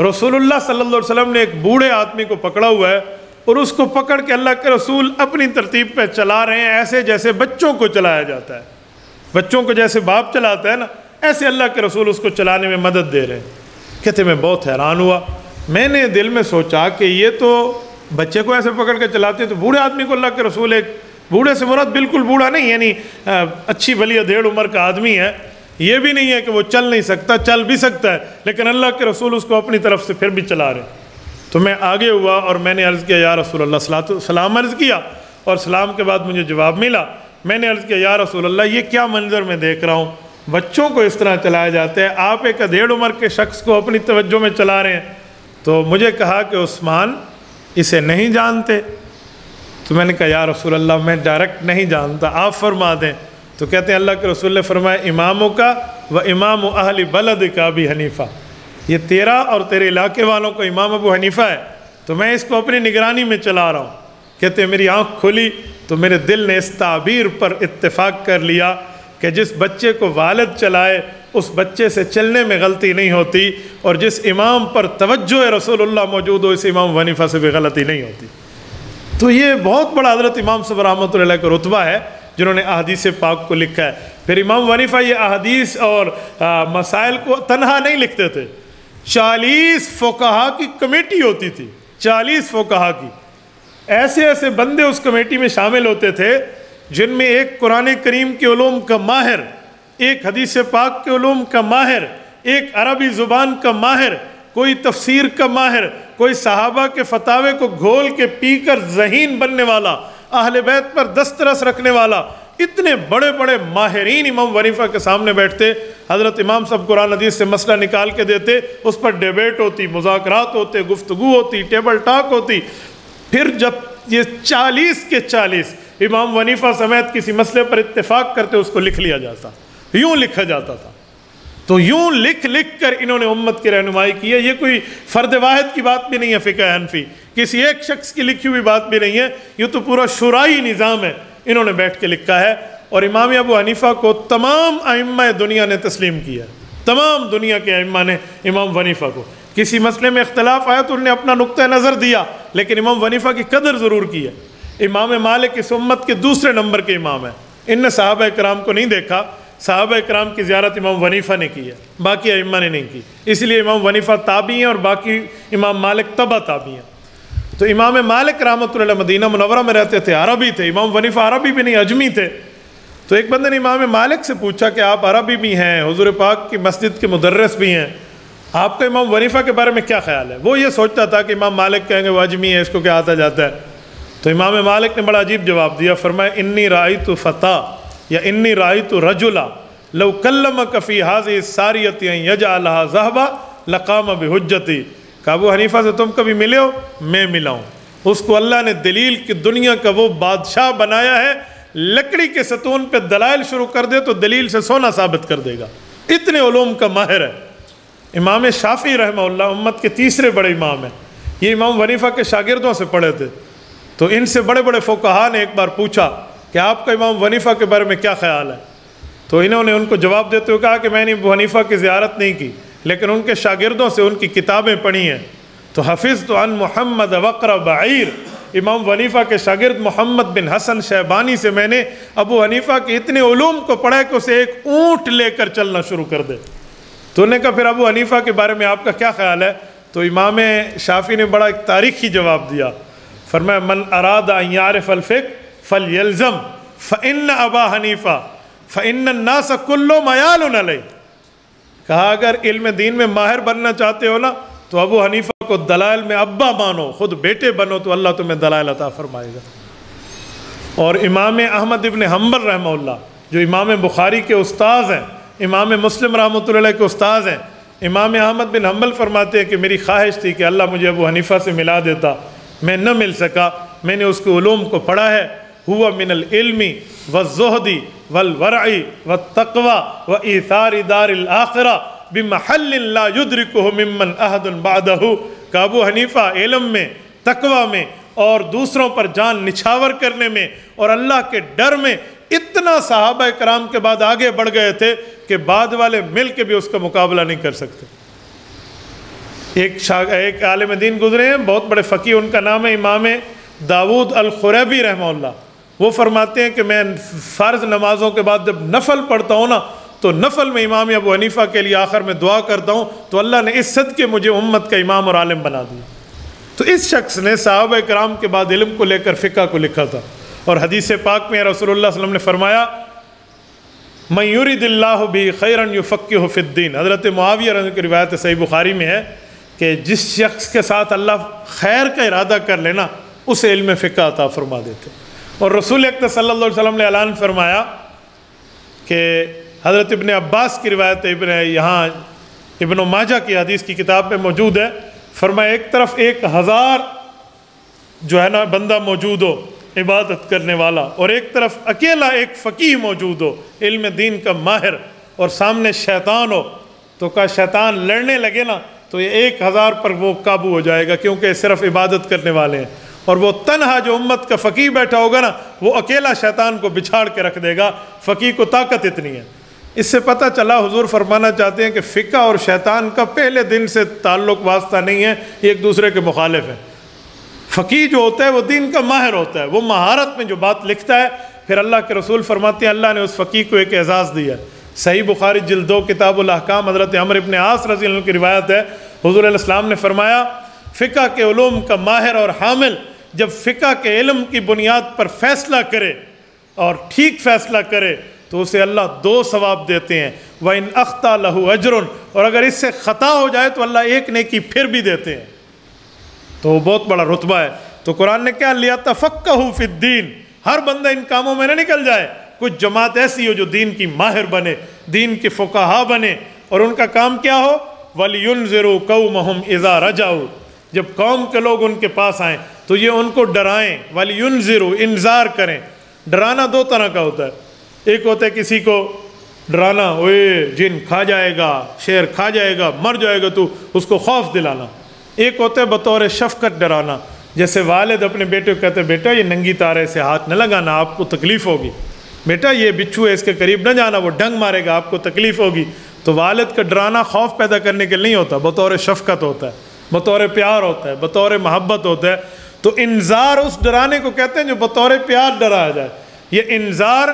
رسول اللہ صلی اللہ علیہ وسلم نے ایک بوڑھے آدمی کو پکڑا ہوا ہے، اور اس کو پکڑ کے اللہ کے رسول اپنی ترتیب پہ چلا رہے ہیں، ایسے جیسے بچوں کو چلایا جاتا ہے، بچوں کو جیسے باپ چلاتا ہے نا، ایسے اللہ کے رسول اس کو چلانے میں مدد دے رہے ہیں۔ کہتے میں بہت حیران ہوا، میں نے دل میں سوچا کہ یہ تو بچے کو ایسے پکڑ کے چلاتے تو بوڑھے آدمی کو اللہ کے رسول، ایک بوڑھے سے مراد بالکل بوڑھا نہیں، یعنی اچھی بھلی ادھیڑ عمر کا آدمی ہے، یہ بھی نہیں ہے کہ وہ چل نہیں سکتا، چل بھی سکتا ہے، لیکن اللہ کے رسول اس کو اپنی طرف سے پھر بھی چلا رہے۔ تو میں آگے ہوا اور میں نے عرض کیا یا رسول اللہ، سلام عرض کیا، اور سلام کے بعد مجھے جواب ملا۔ میں نے عرض کیا یا رسول اللہ یہ کیا منظر میں دیکھ رہا ہوں، بچوں کو اس طرح چلایا جاتا ہے، آپ ایک ادھیڑ عمر کے شخص کو اپنی توجہ میں چلا رہے ہیں۔ تو مجھے کہا کہ عثمان اسے نہیں جانتے؟ تو میں نے کہا یا رسول اللہ میں ڈائریکٹ نہیں جانتا، آپ فرما دیں۔ تو کہتے ہیں اللہ کے رسول نے فرمایا اماموں کا و امام اہل بلد کا ابی حنیفہ، یہ تیرا اور تیرے علاقے والوں کا امام ابو حنیفہ ہے، تو میں اس کو اپنی نگرانی میں چلا رہا ہوں۔ کہتے ہیں میری آنکھ کھلی تو میرے دل نے اس تعبیر پر اتفاق کر لیا کہ جس بچے کو والد چلائے اس بچے سے چلنے میں غلطی نہیں ہوتی، اور جس امام پر توجہ رسول اللہ موجود ہو اس امام ابو حنیفہ سے بھی غلطی نہیں ہوتی۔ تو یہ بہت بڑا حضرت امام صاحب رحمۃ اللہ علیہ کا رتبہ ہے جنہوں نے احادیث پاک کو لکھا ہے۔ پھر امام ابو حنیفہ یہ احادیث اور مسائل کو تنہا نہیں لکھتے تھے، 40 فقہا کی کمیٹی ہوتی تھی، 40 فقہا کی، ایسے ایسے بندے اس کمیٹی میں شامل ہوتے تھے جن میں ایک قرآن کریم کے علوم کا ماہر، ایک حدیث پاک کے علوم کا ماہر، ایک عربی زبان کا ماہر، کوئی تفسیر کا ماہر، کوئی صحابہ کے فتاوے کو گھول کے پی کر ذہین بننے والا، اہل بیت پر دسترس رکھنے والا، اتنے بڑے بڑے ماہرین امام ابو حنیفہ کے سامنے بیٹھتے۔ حضرت امام صاحب قرآن حدیث سے مسئلہ نکال کے دیتے، اس پر ڈیبیٹ ہوتی، مذاکرات ہوتے، گفتگو ہوتی، ٹیبل ٹاک ہوتی۔ پھر جب یہ 40 کے 40 امام ابو حنیفہ سمیت کسی مسئلے پر اتفاق کرتے اس کو لکھ لیا جاتا، یوں لکھا جاتا تھا۔ تو یوں لکھ کر انہوں نے امت کی رہنمائی کی ہے۔ یہ کوئی فرد واحد کی بات بھی نہیں ہے، فقہ حنفی کسی ایک شخص کی لکھی ہوئی بات بھی نہیں ہے، یہ تو پورا شورائی نظام ہے، انہوں نے بیٹھ کے لکھا ہے۔ اور امام ابو حنیفہ کو تمام ائمہ دنیا نے تسلیم کیا، تمام دنیا کے ائمہ نے امام ابو حنیفہ کو، کسی مسئلے میں اختلاف آیا تو انہوں نے اپنا نقطہ نظر دیا، لیکن امام ابو حنیفہ کی قدر ضرور کی ہے۔ امام مالک اس امت کے دوسرے نمبر کے امام ہیں، ان نے صحابہ کرام کو نہیں دیکھا، صحابہ کرام کی زیارت امام ابو حنیفہ نے کی ہے، باقی ائمہ نے نہیں کی، اس لیے امام ابو حنیفہ تابعی ہیں اور باقی امام مالک تبع تابعی ہیں۔ تو امام مالک رحمۃ اللہ علیہ مدینہ منورہ میں رہتے تھے، عربی تھے، امام ابو حنیفہ عربی بھی نہیں اجمی تھے۔ تو ایک بندے نے امام مالک سے پوچھا کہ آپ عربی بھی ہیں، حضور پاک کی مسجد کے مدرس بھی ہیں، آپ کا امام ابو حنیفہ کے بارے میں کیا خیال ہے؟ وہ یہ سوچتا تھا کہ امام مالک کہیں گے وہ اجمی ہے، اس کو کیا آتا جاتا ہے۔ تو امام مالک نے بڑا عجیب جواب دیا، فرمایا انی رأیت فتیٰ یا انی رأیت رجلا لو کلمک فی هذه الساریۃ ان یجعلها ذهبا لقام بحجتی۔ کہ ابو حنیفہ سے تم کبھی ملے ہو؟ میں ملا ہوں، اس کو اللہ نے دلیل کی دنیا کا وہ بادشاہ بنایا ہے، لکڑی کے ستون پہ دلائل شروع کر دے تو دلیل سے سونا ثابت کر دے گا، اتنے علوم کا ماہر ہے۔ امام شافعی رحمہ اللہ امت کے تیسرے بڑے امام ہیں، یہ امام ابو حنیفہ کے شاگردوں سے پڑھے تھے۔ تو ان سے بڑے بڑے فقہا نے ایک بار پوچھا کہ آپ کا امام ابو حنیفہ کے بارے میں کیا خیال ہے؟ تو انہوں نے ان کو جواب دیتے ہوئے کہا کہ میں نے ابو حنیفہ کی زیارت نہیں کی، لیکن ان کے شاگردوں سے ان کی کتابیں پڑھی ہیں۔ تو حفظت عن محمد وقر بعیر، امام ابو حنیفہ کے شاگرد محمد بن حسن شیبانی سے میں نے ابو حنیفہ کے اتنے علوم کو پڑھا کہ اسے ایک اونٹ لے کر چلنا شروع کر دے۔ تو انہوں نے کہا پھر ابو حنیفہ کے بارے میں آپ کا کیا خیال ہے؟ تو امام شافعی نے بڑا ایک تاریخی جواب دیا، فرمایا من اراد ان یعرف الفقہ فلیلزم فإن ابا حنیفہ فإن الناس كلهم ميال علیہ۔ کہا اگر علم دین میں ماہر بننا چاہتے ہو نا تو ابو حنیفہ کو دلائل میں ابا مانو، خود بیٹے بنو تو اللہ تمہیں دلائل عطا فرمائے گا۔ اور امام احمد ابن حنبل رحمہ اللہ جو امام بخاری کے استاذ ہیں، امام مسلم رحمۃ اللہ علیہ کے استاذ ہیں، امام احمد بن حنبل فرماتے ہیں کہ میری خواہش تھی کہ اللہ مجھے ابو حنیفہ سے ملا دیتا، میں نہ مل سکا، میں نے اس کے علوم کو پڑھا ہے۔ ہوا من العلم والزہد والورع والتقوى وإيثار دار الآخرہ بمحل لا يدرکہ ممن احد بعدہ، کہ ابو حنیفہ علم میں، تقوی میں اور دوسروں پر جان نچھاور کرنے میں اور اللہ کے ڈر میں اتنا صحابہ کرام کے بعد آگے بڑھ گئے تھے کہ بعد والے مل کے بھی اس کا مقابلہ نہیں کر سکتے۔ ایک عالم دین گزرے ہیں، بہت بڑے فقیہ، ان کا نام ہے امام داود الخریبی رحمہ اللہ۔ وہ فرماتے ہیں کہ میں فرض نمازوں کے بعد جب نفل پڑھتا ہوں نا تو نفل میں امام ابو حنیفہ کے لیے آخر میں دعا کرتا ہوں تو اللہ نے اس صدقے مجھے امت کا امام اور عالم بنا دیا۔ تو اس شخص نے صحابہ کرام کے بعد علم کو لے کر فقہ کو لکھا تھا، اور حدیث پاک میں رسول اللہ صلی اللہ علیہ وسلم نے فرمایا من یرید اللہ بہ خیرا یفقہہ فی الدین۔ حضرت معاویہ رضی اللہ عنہ کی روایت صحیح بخاری میں ہے کہ جس شخص کے ساتھ اللہ خیر کا ارادہ کر لینا اسے علم فقہ عطا فرما دیتے۔ اور رسول اکرم صلی اللہ علیہ وسلم نے اعلان فرمایا کہ حضرت ابن عباس کی روایت یہاں ابن ماجہ کی حدیث کی کتاب میں موجود ہے، فرمایا ایک طرف 1000 جو ہے نا بندہ موجود ہو عبادت کرنے والا، اور ایک طرف اکیلا ایک فقیہ موجود ہو علم دین کا ماہر، اور سامنے شیطان ہو، تو کا شیطان لڑنے لگے نا تو یہ 1000 پر وہ قابو ہو جائے گا، کیونکہ صرف عبادت کرنے والے ہیں، اور وہ تنہا جو امت کا فقیہ بیٹھا ہوگا نا وہ اکیلا شیطان کو بچھاڑ کے رکھ دے گا، فقیہ کو طاقت اتنی ہے۔ اس سے پتہ چلا حضور فرمانا چاہتے ہیں کہ فقہ اور شیطان کا پہلے دن سے تعلق واسطہ نہیں ہے، یہ ایک دوسرے کے مخالف ہیں۔ فقیہ جو ہوتا ہے وہ دین کا ماہر ہوتا ہے، وہ مہارت میں جو بات لکھتا ہے، پھر اللہ کے رسول فرماتے ہیں اللہ نے اس فقیہ کو ایک اعزاز دیا۔ صحیح بخاری جلد 2 کتاب الاحکام حضرت عمرو بن عاص رضی اللہ عنہ کی روایت ہے، حضور علیہ السلام نے فرمایا فقہ کے علوم کا ماہر اور حامل جب فقہ کے علم کی بنیاد پر فیصلہ کرے اور ٹھیک فیصلہ کرے تو اسے اللہ 2 ثواب دیتے ہیں، وَإِنْ أَخْطَأَ لَهُ أَجْرٌ، اور اگر اس سے خطا ہو جائے تو اللہ 1 نیکی پھر بھی دیتے ہیں۔ تو وہ بہت بڑا رتبہ ہے۔ تو قرآن نے کیا لیا؟ تفقہوا فی الدین، ہر بندہ ان کاموں میں نہ نکل جائے، کچھ جماعت ایسی ہو جو دین کی ماہر بنے، دین کے فقہا بنے، اور ان کا کام کیا ہو؟ وَلْيُنذِرُوا قَوْمَهُمْ إِذَا رَجَعُوا، جب قوم کے لوگ ان کے پاس آئیں تو یہ ان کو ڈرائیں، وَلْيُنذِرُوا، انذار کریں۔ ڈرانا 2 طرح کا ہوتا ہے، ایک ہوتا ہے کسی کو ڈرانا، اوے جن کھا جائے گا، شیر کھا جائے گا، مر جائے گا، تو اس کو خوف دلانا۔ ایک ہوتا ہے بطور شفقت ڈرانا، جیسے والد اپنے بیٹے کو کہتے ہیں بیٹا یہ ننگی تارے سے ہاتھ نہ لگانا، آپ کو تکلیف ہوگی، بیٹا یہ بچھو ہے اس کے قریب نہ جانا، وہ ڈنگ مارے گا، آپ کو تکلیف ہوگی۔ تو والد کا ڈرانا خوف پیدا کرنے کے نہیں ہوتا، بطور شفقت ہوتا ہے، بطور پیار ہوتا ہے، بطور محبت ہوتا ہے۔ تو انذار اس ڈرانے کو کہتے ہیں جو بطور پیار ڈرایا جائے۔ یہ انذار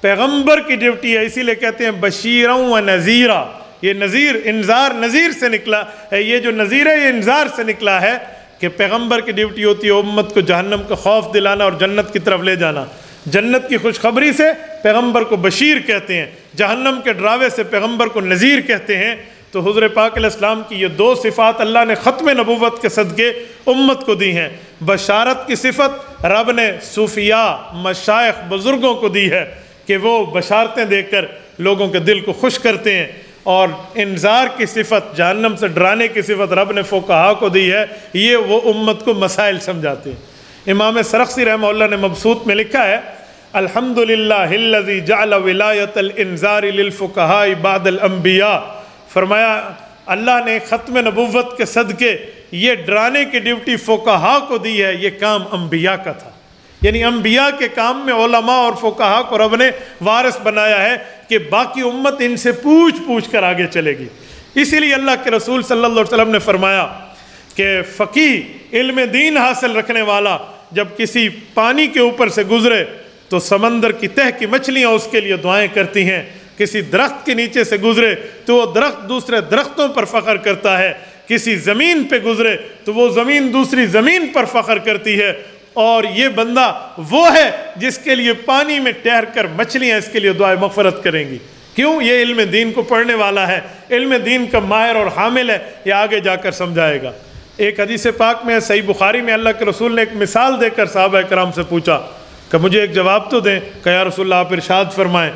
پیغمبر کی ڈیوٹی ہے، اسی لیے کہتے ہیں بشیرا و نذیرا۔ یہ نذیر، انذار نذیر سے نکلا ہے، یہ جو نذیر ہے یہ انذار سے نکلا ہے کہ پیغمبر کی ڈیوٹی ہوتی ہے امت کو جہنم کا خوف دلانا اور جنت کی طرف لے جانا۔ جنت کی خوشخبری سے پیغمبر کو بشیر کہتے ہیں، جہنم کے ڈراوے سے پیغمبر کو نذیر کہتے ہیں۔ تو حضور پاک علیہ السلام کی یہ 2 صفات اللہ نے ختم نبوت کے صدقے امت کو دی ہیں۔ بشارت کی صفت رب نے صوفیاء، مشائخ، بزرگوں کو دی ہے کہ وہ بشارتیں دے کر لوگوں کے دل کو خوش کرتے ہیں، اور انذار کی صفت، جہنم سے ڈرانے کی صفت رب نے فقہا کو دی ہے، یہ وہ امت کو مسائل سمجھاتے ہیں۔ امام سرخسی رحمہ اللہ نے مبسوط میں لکھا ہے الحمدللہ الذی جعل ولایت الانذار للفقہاء بعد الانبیاء، فرمایا اللہ نے ختم نبوت کے صدقے یہ ڈرانے کی ڈیوٹی فقہا کو دی ہے، یہ کام انبیاء کا تھا۔ یعنی انبیاء کے کام میں علماء اور فقہا کو رب نے وارث بنایا ہے کہ باقی امت ان سے پوچھ کر آگے چلے گی۔ اسی لیے اللہ کے رسول صلی اللہ علیہ وسلم نے فرمایا کہ فقیہ، علم دین حاصل رکھنے والا جب کسی پانی کے اوپر سے گزرے تو سمندر کی تہ کی مچھلیاں اس کے لیے دعائیں کرتی ہیں، کسی درخت کے نیچے سے گزرے تو وہ درخت دوسرے درختوں پر فخر کرتا ہے، کسی زمین پہ گزرے تو وہ زمین دوسری زمین پر فخر کرتی ہے، اور یہ بندہ وہ ہے جس کے لیے پانی میں ٹہر کر مچھلیاں اس کے لیے دعائیں مغفرت کریں گی۔ کیوں؟ یہ علم دین کو پڑھنے والا ہے، علم دین کا ماہر اور حامل ہے، یہ آگے جا کر سمجھائے گا۔ ایک حدیث پاک میں صحیح بخاری میں اللہ کے رسول نے ایک مثال دے کر صحابہ کرام سے پوچھا، کہ مجھے ایک جواب تو دیں کہ یا رسول اللہ آپ ارشاد فرمائیں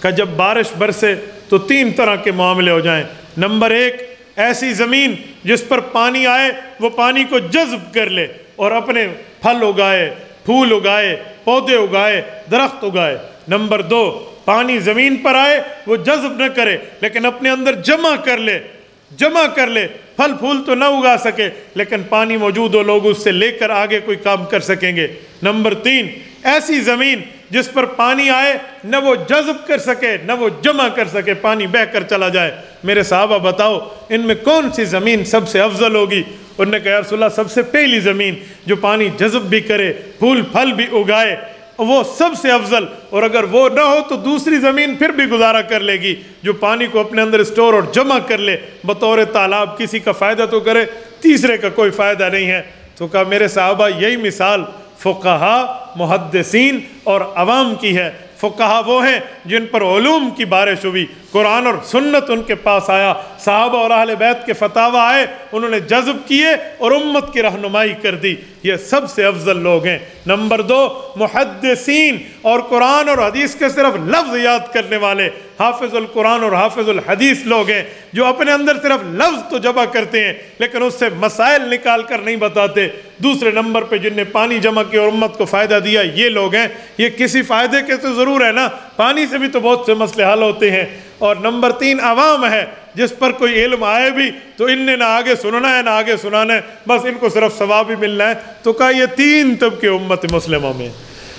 کہ جب بارش برسے تو 3 طرح کے معاملے ہو جائیں. نمبر 1، ایسی زمین جس پر پانی آئے وہ پانی کو جذب کر لے اور اپنے پھل اگائے، پھول اگائے، پودے اگائے، درخت اگائے. نمبر 2، پانی زمین پر آئے وہ جذب نہ کرے لیکن اپنے اندر جمع کر لے، پھل پھول تو نہ اگا سکے لیکن پانی موجود ہو، لوگ اس سے لے کر آگے کوئی کام کر سکیں گے. نمبر 3، ایسی زمین جس پر پانی آئے نہ وہ جذب کر سکے نہ وہ جمع کر سکے، پانی بہہ کر چلا جائے. میرے صحابہ بتاؤ ان میں کون سی زمین سب سے افضل ہوگی؟ انہوں نے کہا یا رسول اللہ سب سے پہلی زمین جو پانی جذب بھی کرے، پھول پھل بھی اگائے، وہ سب سے افضل. اور اگر وہ نہ ہو تو دوسری زمین پھر بھی گزارا کر لے گی جو پانی کو اپنے اندر اسٹور اور جمع کر لے بطور تالاب، کسی کا فائدہ تو کرے، تیسرے کا کوئی فائدہ نہیں ہے. تو کہا میرے صحابہ یہی مثال فقہا، محدثین اور عوام کی ہے. فقہا وہ ہیں جن پر علوم کی بارش ہوئی، قرآن اور سنت ان کے پاس آیا، صحابہ اور اہل بیت کے فتاوی آئے، انہوں نے جذب کیے اور امت کی رہنمائی کر دی. یہ سب سے افضل لوگ ہیں. نمبر 2، محدثین اور قرآن اور حدیث کے صرف لفظ یاد کرنے والے، حافظ القرآن اور حافظ الحدیث لوگ ہیں جو اپنے اندر صرف لفظ تو جمع کرتے ہیں لیکن اس سے مسائل نکال کر نہیں بتاتے. دوسرے نمبر پہ جن نے پانی جمع کیا اور امت کو فائدہ دیا یہ لوگ ہیں. یہ کسی فائدے کے تو ضرور ہے نا، پانی سے بھی تو بہت سے مسئلے حل ہوتے ہیں. اور نمبر 3 عوام ہے جس پر کوئی علم آئے بھی تو ان نے نہ آگے سننا ہے نہ آگے سنانا ہے، بس ان کو صرف ثواب ہی ملنا ہے. تو کہا یہ 3 طبقے امت مسلمہ میں.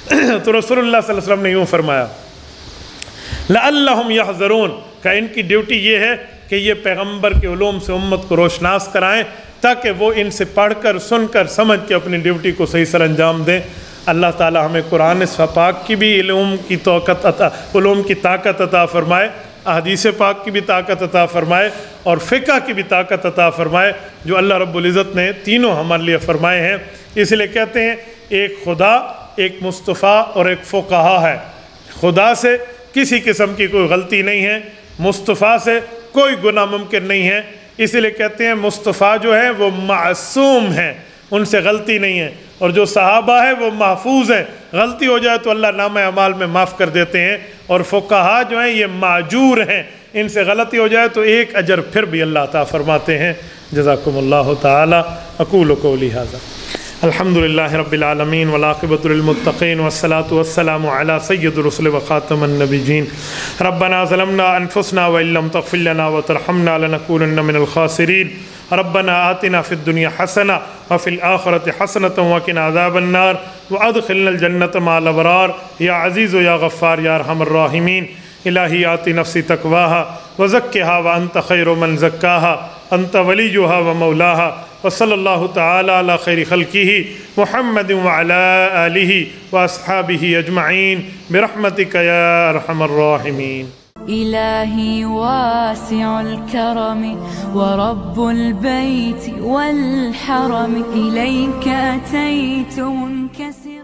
تو رسول اللہ صلی اللہ علیہ وسلم نے یوں فرمایا لعلہم یحذرون، کہ ان کی ڈیوٹی یہ ہے کہ یہ پیغمبر کے علوم سے امت کو روشناس کرائیں تاکہ وہ ان سے پڑھ کر سن کر سمجھ کے اپنی ڈیوٹی کو صحیح سر انجام دیں. اللہ تعالی ہمیں قرآن پاک کی بھی علوم کی طاقت عطا فرمائے، احادیث پاک کی بھی طاقت عطا فرمائے اور فقہ کی بھی طاقت عطا فرمائے جو اللہ رب العزت نے تینوں ہمارے لیے فرمائے ہیں. اس لیے کہتے ہیں ایک خدا، ایک مصطفیٰ اور ایک فقہا ہے. خدا سے کسی قسم کی کوئی غلطی نہیں ہے، مصطفیٰ سے کوئی گناہ ممکن نہیں ہے. اس لیے کہتے ہیں مصطفیٰ جو ہے وہ معصوم ہیں، ان سے غلطی نہیں ہے، اور جو صحابہ ہے وہ محفوظ ہیں، غلطی ہو جائے تو اللہ نامہ اعمال میں معاف کر دیتے ہیں. اور فقہا جو ہیں یہ معجور ہیں، ان سے غلطی ہو جائے تو ایک اجر پھر بھی اللہ عطا فرماتے ہیں. جزاکم اللہ تعالی. اقول قولی ھذا الحمد للہ رب العالمین والعاقبۃ للمتقین والصلاة والسلام علی سید الرسل وخاتم النبیین. ربنا ظلمنا انفسنا وان لم تغفر لنا وترحمنا لنکونن من الخاسرین. ربنا آتنا فی الدنیا حسنہ وفی الآخرۃ حسنۃ وقنا عذاب النار وادخلنا الجنۃ مع الابرار یا عزیز یا غفار یا ارحم الراحمین. الہی آتی نفسی تقواہا وزکھا وانت خیر من زکاہا انت ولیہا ومولاہا. وصلی اللہ تعالی علی خیر خلقہ محمد وعلی آلہ واصحابہ اجمعین برحمتک یا ارحم الراحمین. إلهي واسع الكرم ورب البيت والحرم إليك أتيت منكسرا